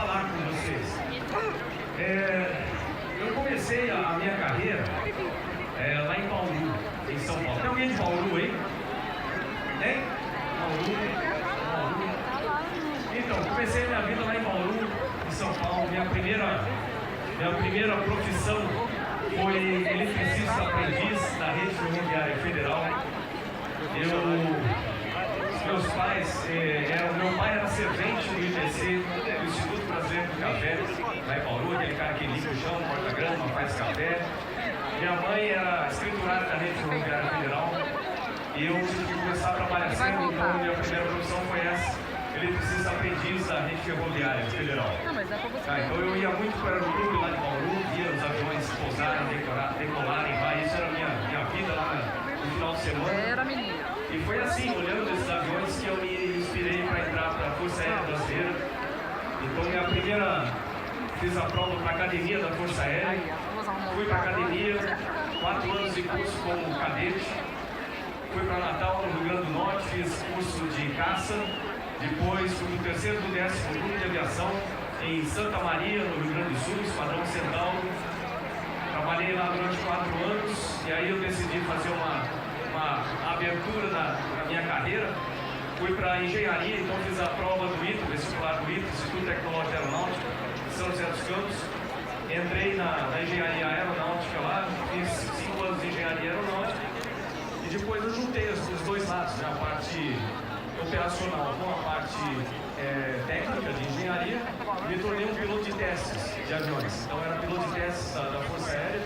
falar com vocês. Eu comecei a minha carreira lá em Bauru, em São Paulo. Tem alguém de Bauru aí? Tem? Bauru. Então, comecei a minha vida lá em Bauru, em São Paulo. Minha primeira profissão foi eletricista aprendiz da Rede Ferroviária Federal. Meus pais, meu pai era servente do IBC, do Instituto Brasileiro do Café, lá em Bauru, aquele cara que limpa o chão, corta grama, faz café. Minha mãe era escriturária da Rede Ferroviária Federal e eu tive que começar a trabalhar cedo, então minha primeira profissão foi essa, eletricista aprendiz da Rede Ferroviária Federal. Então eu ia muito para o clube lá de Bauru, via os aviões pousarem, decolarem, isso era a minha vida lá no final de semana. Era menina. E foi assim, olhando esses aviões, que eu me inspirei para entrar para a Força Aérea Brasileira. Então fiz a prova para a Academia da Força Aérea, fui para a Academia, 4 anos de curso como cadete, fui para Natal, no Rio Grande do Norte, fiz curso de caça, depois fui do 3º e do 10º Grupo de Aviação em Santa Maria, no Rio Grande do Sul, Esquadrão Centauro. Trabalhei lá durante 4 anos e aí eu decidi fazer uma abertura na minha carreira. Fui para a engenharia, então fiz a prova do ITA, vestibular do ITA, Instituto Tecnológico Aeronáutico, de São José dos Campos. Entrei na engenharia aeronáutica lá, fiz 5 anos de engenharia aeronáutica e depois eu juntei os dois lados, né, a parte operacional com a parte técnica de engenharia, e me tornei um piloto de testes de aviões. Então era piloto de testes da Força Aérea,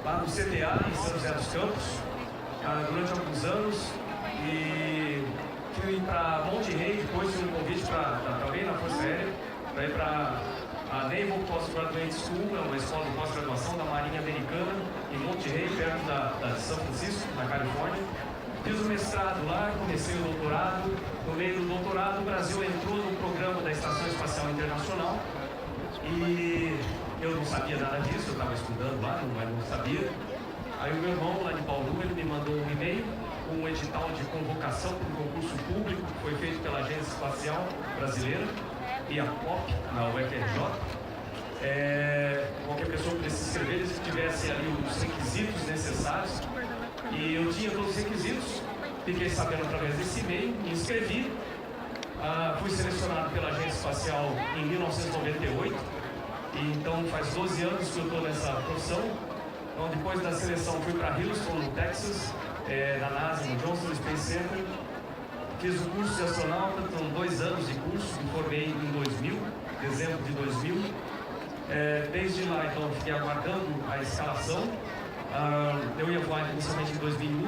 lá no CTA, em São José dos Campos, durante alguns anos, e fui para Monte Rei, depois tive um convite também na Força Aérea, para ir para a Naval Postgraduate School, uma escola de pós-graduação da Marinha Americana, em Monte Rei, perto de São Francisco, na Califórnia. Fiz o mestrado lá, comecei o doutorado. No meio do doutorado, o Brasil entrou no programa da Estação Espacial Internacional e eu não sabia nada disso, eu estava estudando lá, mas não sabia. Aí o meu irmão, lá de Bauru, ele me mandou um e-mail com um edital de convocação para um concurso público que foi feito pela Agência Espacial Brasileira e a COP, na UFRJ. Qualquer pessoa pudesse se inscrever, se tivesse ali os requisitos necessários. E eu tinha todos os requisitos, fiquei sabendo através desse e-mail, me inscrevi. Fui selecionado pela Agência Espacial em 1998, e então faz 12 anos que eu estou nessa profissão. Então, depois da seleção, fui para Houston, no Texas, na NASA, no Johnson Space Center. Fiz o curso de astronauta, foram 2 anos de curso, me formei em 2000, dezembro de 2000. Desde lá, então, fiquei aguardando a escalação. Eu ia voar inicialmente em 2001,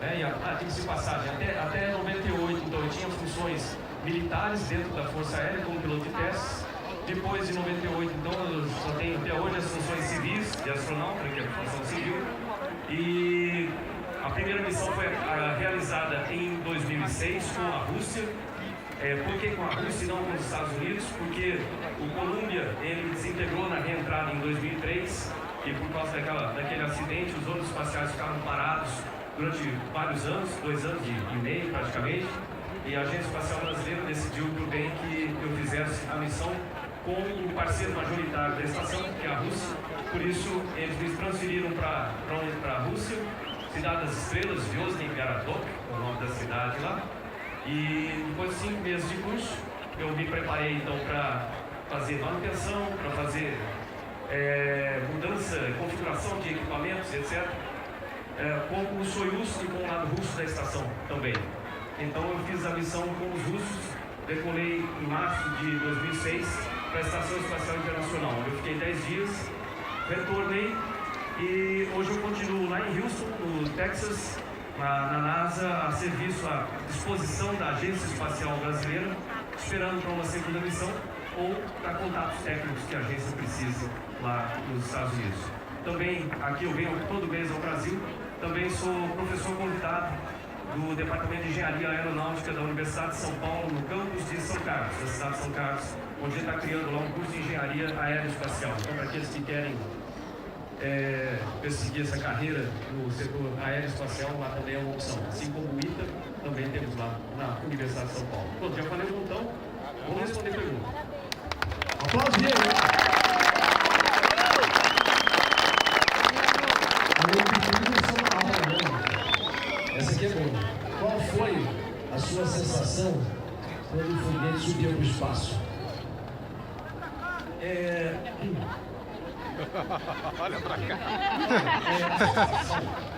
né, diga-se de passagem, até 98, então eu tinha funções militares dentro da Força Aérea como piloto de testes. Depois de 98, então, eu só tenho até hoje as funções civis de astronauta, que é a função civil. E a primeira missão foi realizada em 2006 com a Rússia. Por que com a Rússia e não com os Estados Unidos? Porque o Columbia, ele desintegrou na reentrada em 2003 e por causa daquele acidente, os ônibus espaciais ficaram parados durante vários anos, 2 anos e meio praticamente, e a Agência Espacial Brasileira decidiu por bem que eu fizesse a missão com o parceiro majoritário da estação, que é a Rússia. Por isso, eles me transferiram para a Rússia, Cidade das Estrelas, Vyozhny Garadok, é o nome da cidade lá. E depois de 5 meses de curso, eu me preparei então para fazer manutenção, para fazer mudança, configuração de equipamentos, etc. Com o Soyuz e com o lado russo da estação também. Então eu fiz a missão com os russos, decolei em março de 2006 para a Estação Espacial Internacional. Eu fiquei 10 dias, retornei e hoje eu continuo lá em Houston, no Texas, na NASA, a serviço, à disposição da Agência Espacial Brasileira, esperando para uma segunda missão ou para contatos técnicos que a agência precisa lá nos Estados Unidos. Também, aqui eu venho todo mês ao Brasil, também sou professor convidado do Departamento de Engenharia Aeronáutica da Universidade de São Paulo, no campus de São Carlos, da cidade de São Carlos, onde a gente está criando lá um curso de Engenharia Aeroespacial. Então, para aqueles que querem perseguir essa carreira no setor aeroespacial, lá também é uma opção. Assim como o ITA, também temos lá na Universidade de São Paulo. Pronto, já falei um montão, vamos responder perguntas. Aplausos aí. Essa aqui é boa. Qual foi a sua sensação quando o foguete subiu para o espaço? Olha pra cá.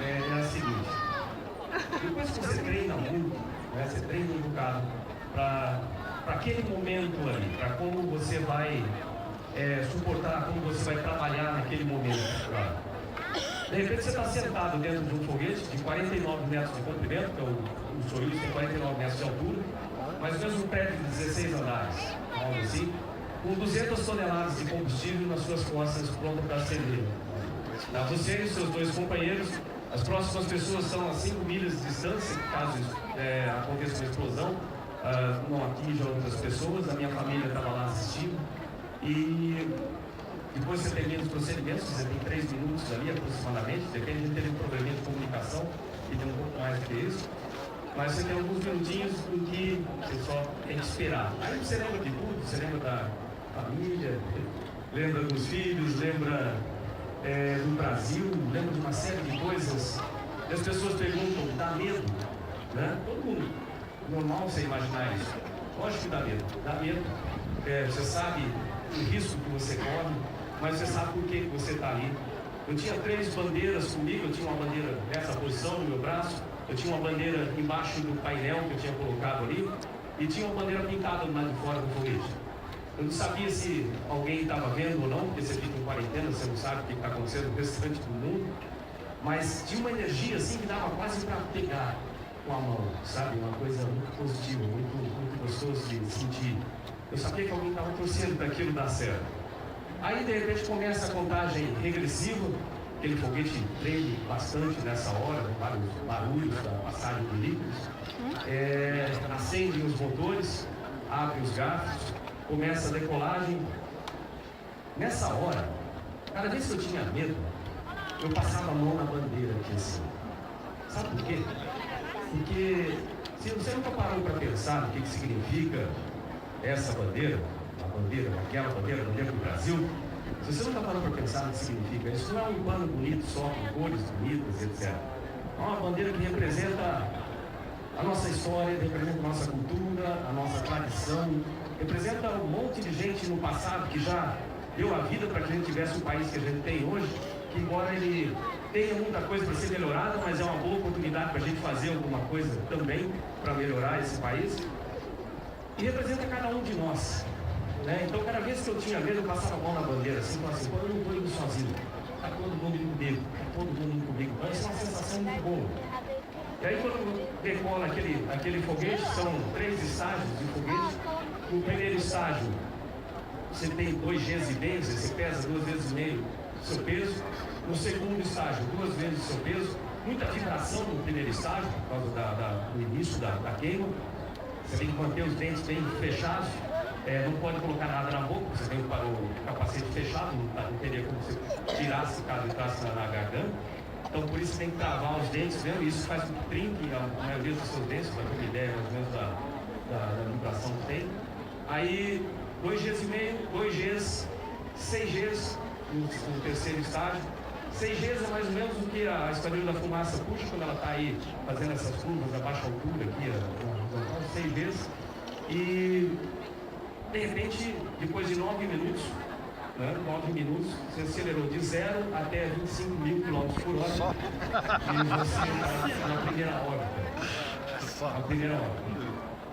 É a seguinte: depois que você treina muito, né, você treina um bocado para aquele momento ali, para como você vai suportar, como você vai trabalhar naquele momento. Claro. De repente você está sentado dentro de um foguete de 49 metros de comprimento, que é o Soyuz tem 49 metros de altura, mais ou menos um prédio de 16 andares, algo assim, com 200 toneladas de combustível nas suas costas, pronto para acender. Você e os seus dois companheiros, as próximas pessoas são a 5 milhas de distância, caso aconteça uma explosão, não atinja outras pessoas. A minha família estava lá assistindo. E depois você termina os procedimentos, você tem 3 minutos ali aproximadamente, depende de ter um probleminha de comunicação, e tem um pouco mais do que isso. Mas você tem alguns minutinhos em que você só tem que esperar. Aí você lembra de tudo, você lembra da família, lembra dos filhos, lembra do Brasil, lembra de uma série de coisas. E as pessoas perguntam, dá medo? Né? Todo mundo, normal você imaginar isso. Lógico que dá medo. Dá medo. Você sabe o risco que você corre, mas você sabe por que você está ali. Eu tinha 3 bandeiras comigo, eu tinha uma bandeira nessa posição no meu braço, eu tinha uma bandeira embaixo do painel que eu tinha colocado ali, e tinha uma bandeira pintada do lado de fora do foguete. Eu não sabia se alguém estava vendo ou não, porque você fica em quarentena, você não sabe o que está acontecendo no restante do mundo, mas tinha uma energia assim que dava quase para pegar com a mão, sabe? Uma coisa muito positiva, muito gostoso de sentir. Eu sabia que alguém estava torcendo para aquilo dar certo. Aí de repente começa a contagem regressiva, aquele foguete treme bastante nessa hora, vários barulhos da passagem de líquidos, acendem os motores, abrem os garfos, começa a decolagem. Nessa hora, cada vez que eu tinha medo, eu passava a mão na bandeira aqui assim. Sabe por quê? Porque se você nunca parou para pensar no que significa essa bandeira, aquela bandeira do Brasil, se você nunca parou para pensar no que significa, isso não é um pano bonito só, com cores bonitas, etc. É uma bandeira que representa a nossa história, representa a nossa cultura, a nossa tradição, representa um monte de gente no passado que já deu a vida para que a gente tivesse o país que a gente tem hoje, que embora ele tenha muita coisa para ser melhorada, mas é uma boa oportunidade para a gente fazer alguma coisa também para melhorar esse país. E representa cada um de nós. Né? Então, cada vez que eu tinha medo, eu passava a mão na bandeira, assim, falava assim, eu não estou indo sozinho, está todo mundo indo comigo, está todo mundo indo comigo. Então, isso é uma sensação muito boa. E aí, quando decola aquele foguete, são 3 estágios de foguete. No primeiro estágio, você tem 2 Gs e meio, você pesa 2 vezes e meio o seu peso. No segundo estágio, 2 vezes o seu peso. Muita vibração no primeiro estágio, por causa do início da queima. Você tem que manter os dentes bem fechados. Não pode colocar nada na boca, você tem o capacete fechado, não teria como você tirasse caso entrasse na garganta. Então por isso tem que travar os dentes mesmo, isso faz com que trinque a maioria dos seus dentes, para ter uma ideia mais ou menos da vibração que tem. Aí 2 Gs e meio, 2 Gs, 6 Gs no terceiro estágio. 6 Gs é mais ou menos o que a Esquadrilha da Fumaça puxa quando ela está aí fazendo essas curvas a baixa altura aqui, 6 Gs. E de repente, depois de 9 minutos, você acelerou de 0 até 25 mil km por hora. E você está na primeira órbita. Na primeira órbita.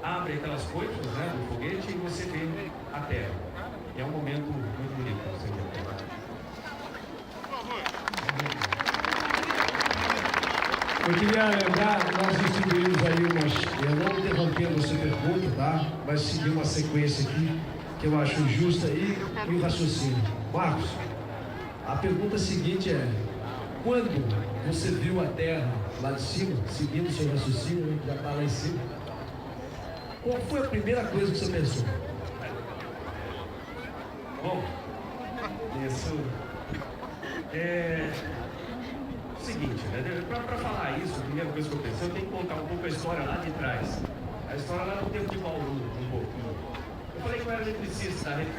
Abre aquelas coisas, né, do foguete e você vê a Terra. E é um momento muito bonito para você ver. Eu queria lembrar, nós distribuímos aí eu não interrompendo a sua pergunta, tá? Mas seguir uma sequência aqui que eu acho justa e o raciocínio. Marcos, a pergunta seguinte é: quando você viu a Terra lá de cima, seguindo o seu raciocínio, né, que já está lá em cima, qual foi a primeira coisa que você pensou? Bom, isso é o seguinte, né? Para falar isso, a primeira coisa que eu pensei, eu tenho que contar um pouco a história lá de trás. A história lá no tempo de Bauru, um pouco. Eu falei que eu era eletricista da rede